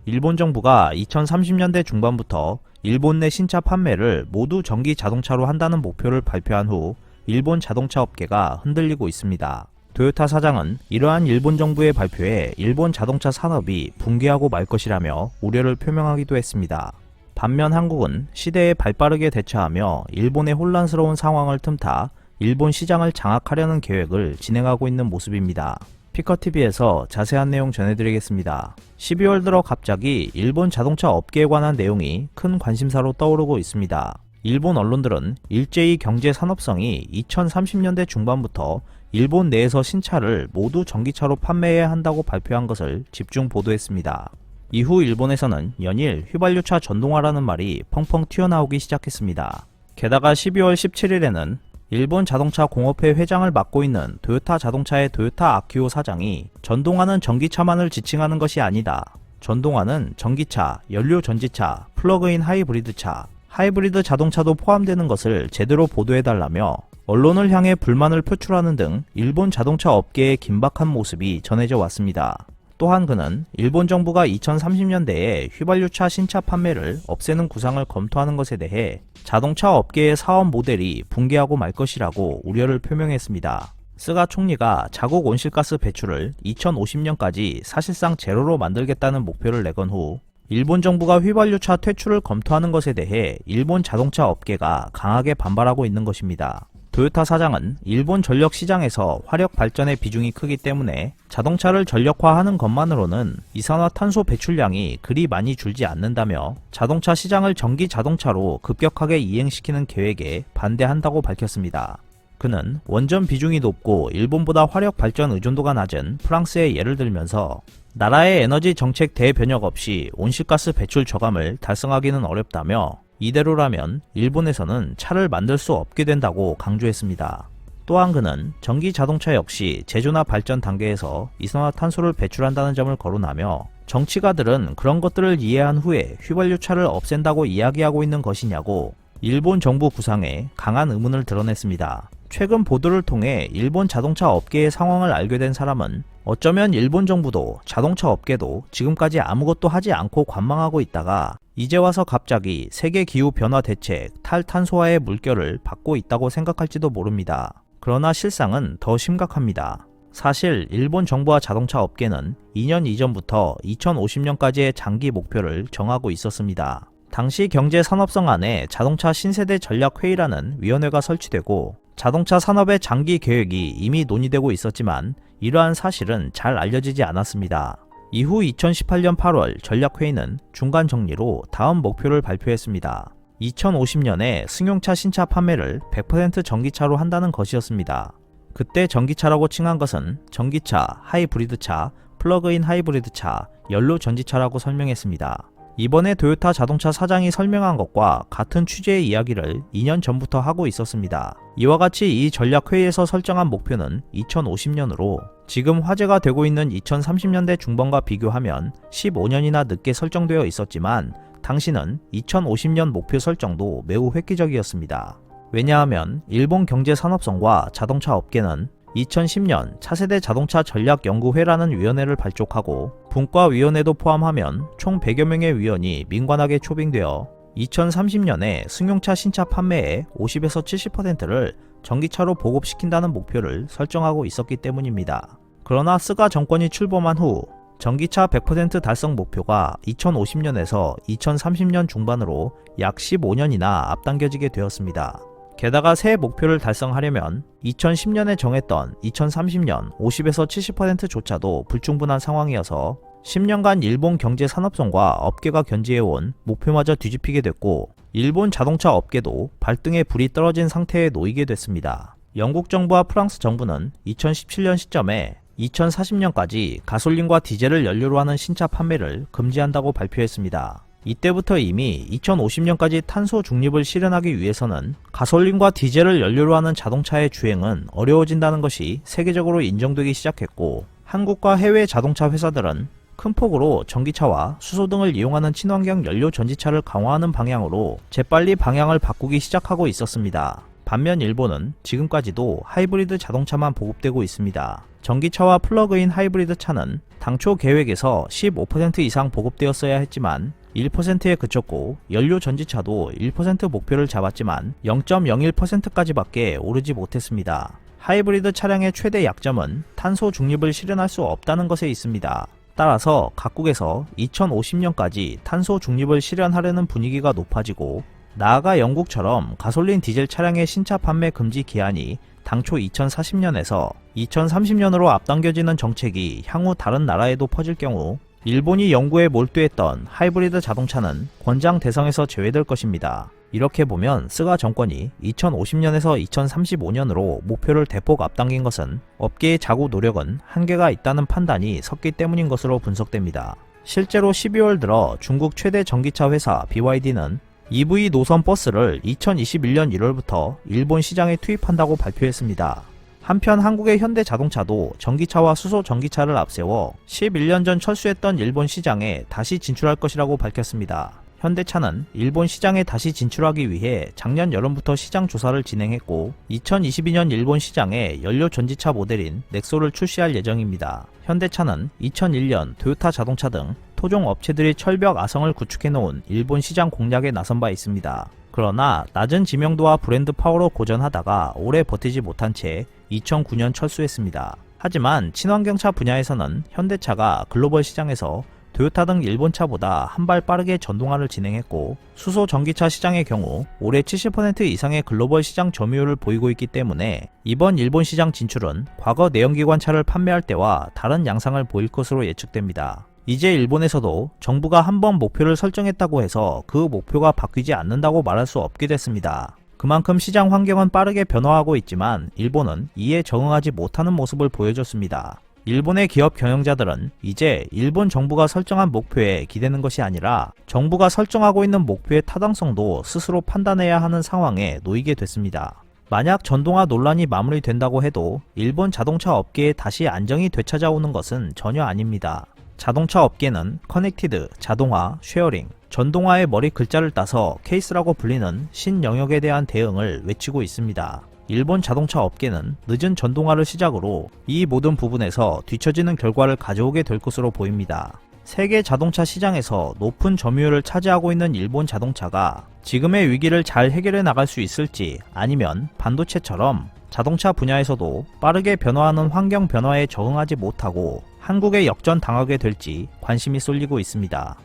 일본 정부가 2030년대 중반부터 일본 내 신차 판매를 모두 전기 자동차로 한다는 목표를 발표한 후 일본 자동차 업계가 흔들리고 있습니다. 토요타 사장은 이러한 일본 정부의 발표에 일본 자동차 산업이 붕괴하고 말 것이라며 우려를 표명하기도 했습니다. 반면 한국은 시대에 발빠르게 대처하며 일본의 혼란스러운 상황을 틈타 일본 시장을 장악하려는 계획을 진행하고 있는 모습입니다. 피커TV에서 자세한 내용 전해드리겠습니다. 12월 들어 갑자기 일본 자동차 업계에 관한 내용이 큰 관심사로 떠오르고 있습니다. 일본 언론들은 일제히 경제 산업성이 2030년대 중반부터 일본 내에서 신차를 모두 전기차로 판매해야 한다고 발표한 것을 집중 보도했습니다. 이후 일본에서는 연일 휘발유차 전동화라는 말이 펑펑 튀어나오기 시작했습니다. 게다가 12월 17일에는 일본 자동차 공업회 회장을 맡고 있는 토요타 자동차의 토요타 아키오 사장이 전동화는 전기차만을 지칭하는 것이 아니다. 전동화는 전기차, 연료 전지차, 플러그인 하이브리드차, 하이브리드 자동차도 포함되는 것을 제대로 보도해달라며 언론을 향해 불만을 표출하는 등 일본 자동차 업계의 긴박한 모습이 전해져 왔습니다. 또한 그는 일본 정부가 2030년대에 휘발유차 신차 판매를 없애는 구상을 검토하는 것에 대해 자동차 업계의 사업 모델이 붕괴하고 말 것이라고 우려를 표명했습니다. 스가 총리가 자국 온실가스 배출을 2050년까지 사실상 제로로 만들겠다는 목표를 내건 후 일본 정부가 휘발유차 퇴출을 검토하는 것에 대해 일본 자동차 업계가 강하게 반발하고 있는 것입니다. 토요타 사장은 일본 전력 시장에서 화력 발전의 비중이 크기 때문에 자동차를 전력화하는 것만으로는 이산화탄소 배출량이 그리 많이 줄지 않는다며 자동차 시장을 전기 자동차로 급격하게 이행시키는 계획에 반대한다고 밝혔습니다. 그는 원전 비중이 높고 일본보다 화력 발전 의존도가 낮은 프랑스의 예를 들면서 나라의 에너지 정책 대변혁 없이 온실가스 배출 저감을 달성하기는 어렵다며 이대로라면 일본에서는 차를 만들 수 없게 된다고 강조했습니다. 또한 그는 전기 자동차 역시 제조나 발전 단계에서 이산화탄소를 배출한다는 점을 거론하며 정치가들은 그런 것들을 이해한 후에 휘발유차를 없앤다고 이야기하고 있는 것이냐고 일본 정부 구상에 강한 의문을 드러냈습니다. 최근 보도를 통해 일본 자동차 업계의 상황을 알게 된 사람은 어쩌면 일본 정부도 자동차 업계도 지금까지 아무것도 하지 않고 관망하고 있다가 이제 와서 갑자기 세계 기후 변화 대책 탈탄소화의 물결을 받고 있다고 생각할지도 모릅니다. 그러나 실상은 더 심각합니다. 사실 일본 정부와 자동차 업계는 2년 이전부터 2050년까지의 장기 목표를 정하고 있었습니다. 당시 경제산업성안에 자동차 신세대 전략회의라는 위원회가 설치되고 자동차 산업의 장기 계획이 이미 논의되고 있었지만 이러한 사실은 잘 알려지지 않았습니다. 이후 2018년 8월 전략회의는 중간 정리로 다음 목표를 발표했습니다. 2050년에 승용차 신차 판매를 100% 전기차로 한다는 것이었습니다. 그때 전기차라고 칭한 것은 전기차, 하이브리드차, 플러그인 하이브리드차, 연료 전지차라고 설명했습니다. 이번에 토요타 자동차 사장이 설명한 것과 같은 취지의 이야기를 2년 전부터 하고 있었습니다. 이와 같이 이 전략회의에서 설정한 목표는 2050년으로 지금 화제가 되고 있는 2030년대 중반과 비교하면 15년이나 늦게 설정되어 있었지만 당시는 2050년 목표 설정도 매우 획기적이었습니다. 왜냐하면 일본 경제산업성과 자동차 업계는 2010년 차세대 자동차 전략연구회라는 위원회를 발족하고 분과위원회도 포함하면 총 100여 명의 위원이 민관하게 초빙되어 2030년에 승용차 신차 판매의 50에서 70%를 전기차로 보급시킨다는 목표를 설정하고 있었기 때문입니다. 그러나 스가 정권이 출범한 후 전기차 100% 달성 목표가 2050년에서 2030년 중반으로 약 15년이나 앞당겨지게 되었습니다. 게다가 새 목표를 달성하려면 2010년에 정했던 2030년 50에서 70%조차도 불충분한 상황이어서 10년간 일본 경제 산업성과 업계가 견지해온 목표마저 뒤집히게 됐고 일본 자동차 업계도 발등에 불이 떨어진 상태에 놓이게 됐습니다. 영국 정부와 프랑스 정부는 2017년 시점에 2040년까지 가솔린과 디젤을 연료로 하는 신차 판매를 금지한다고 발표했습니다. 이때부터 이미 2050년까지 탄소 중립을 실현하기 위해서는 가솔린과 디젤을 연료로 하는 자동차의 주행은 어려워진다는 것이 세계적으로 인정되기 시작했고 한국과 해외 자동차 회사들은 큰 폭으로 전기차와 수소 등을 이용하는 친환경 연료 전지차를 강화하는 방향으로 재빨리 방향을 바꾸기 시작하고 있었습니다. 반면 일본은 지금까지도 하이브리드 자동차만 보급되고 있습니다. 전기차와 플러그인 하이브리드 차는 당초 계획에서 15% 이상 보급되었어야 했지만 1%에 그쳤고, 연료 전지차도 1% 목표를 잡았지만 0.01%까지밖에 오르지 못했습니다. 하이브리드 차량의 최대 약점은 탄소 중립을 실현할 수 없다는 것에 있습니다. 따라서 각국에서 2050년까지 탄소 중립을 실현하려는 분위기가 높아지고, 나아가 영국처럼 가솔린 디젤 차량의 신차 판매 금지 기한이 당초 2040년에서 2030년으로 앞당겨지는 정책이 향후 다른 나라에도 퍼질 경우 일본이 연구에 몰두했던 하이브리드 자동차는 권장 대상에서 제외될 것입니다. 이렇게 보면 스가 정권이 2050년에서 2035년으로 목표를 대폭 앞당긴 것은 업계의 자구 노력은 한계가 있다는 판단이 섰기 때문인 것으로 분석됩니다. 실제로 12월 들어 중국 최대 전기차 회사 BYD는 EV 노선 버스를 2021년 1월부터 일본 시장에 투입한다고 발표했습니다. 한편 한국의 현대자동차도 전기차와 수소 전기차를 앞세워 11년 전 철수했던 일본 시장에 다시 진출할 것이라고 밝혔습니다. 현대차는 일본 시장에 다시 진출하기 위해 작년 여름부터 시장 조사를 진행했고, 2022년 일본 시장에 연료 전지차 모델인 넥소를 출시할 예정입니다. 현대차는 2001년 도요타 자동차 등 토종 업체들이 철벽 아성을 구축해놓은 일본 시장 공략에 나선 바 있습니다. 그러나 낮은 지명도와 브랜드 파워로 고전하다가 오래 버티지 못한 채 2009년 철수했습니다. 하지만 친환경차 분야에서는 현대차가 글로벌 시장에서 도요타 등 일본차보다 한 발 빠르게 전동화를 진행했고, 수소 전기차 시장의 경우 올해 70% 이상의 글로벌 시장 점유율을 보이고 있기 때문에 이번 일본 시장 진출은 과거 내연기관차를 판매할 때와 다른 양상을 보일 것으로 예측됩니다. 이제 일본에서도 정부가 한번 목표를 설정했다고 해서 그 목표가 바뀌지 않는다고 말할 수 없게 됐습니다. 그만큼 시장 환경은 빠르게 변화하고 있지만 일본은 이에 적응하지 못하는 모습을 보여줬습니다. 일본의 기업 경영자들은 이제 일본 정부가 설정한 목표에 기대는 것이 아니라 정부가 설정하고 있는 목표의 타당성도 스스로 판단해야 하는 상황에 놓이게 됐습니다. 만약 전동화 논란이 마무리된다고 해도 일본 자동차 업계에 다시 안정이 되찾아오는 것은 전혀 아닙니다. 자동차 업계는 커넥티드, 자동화, 쉐어링, 전동화의 머리 글자를 따서 케이스라고 불리는 신영역에 대한 대응을 외치고 있습니다. 일본 자동차 업계는 늦은 전동화를 시작으로 이 모든 부분에서 뒤처지는 결과를 가져오게 될 것으로 보입니다. 세계 자동차 시장에서 높은 점유율을 차지하고 있는 일본 자동차가 지금의 위기를 잘 해결해 나갈 수 있을지, 아니면 반도체처럼 자동차 분야에서도 빠르게 변화하는 환경 변화에 적응하지 못하고 한국에 역전당하게 될지 관심이 쏠리고 있습니다.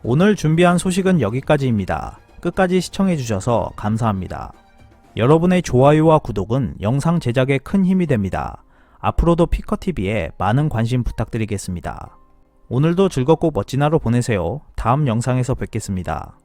오늘 준비한 소식은 여기까지입니다. 끝까지 시청해주셔서 감사합니다. 여러분의 좋아요와 구독은 영상 제작에 큰 힘이 됩니다. 앞으로도 피커TV에 많은 관심 부탁드리겠습니다. 오늘도 즐겁고 멋진 하루 보내세요. 다음 영상에서 뵙겠습니다.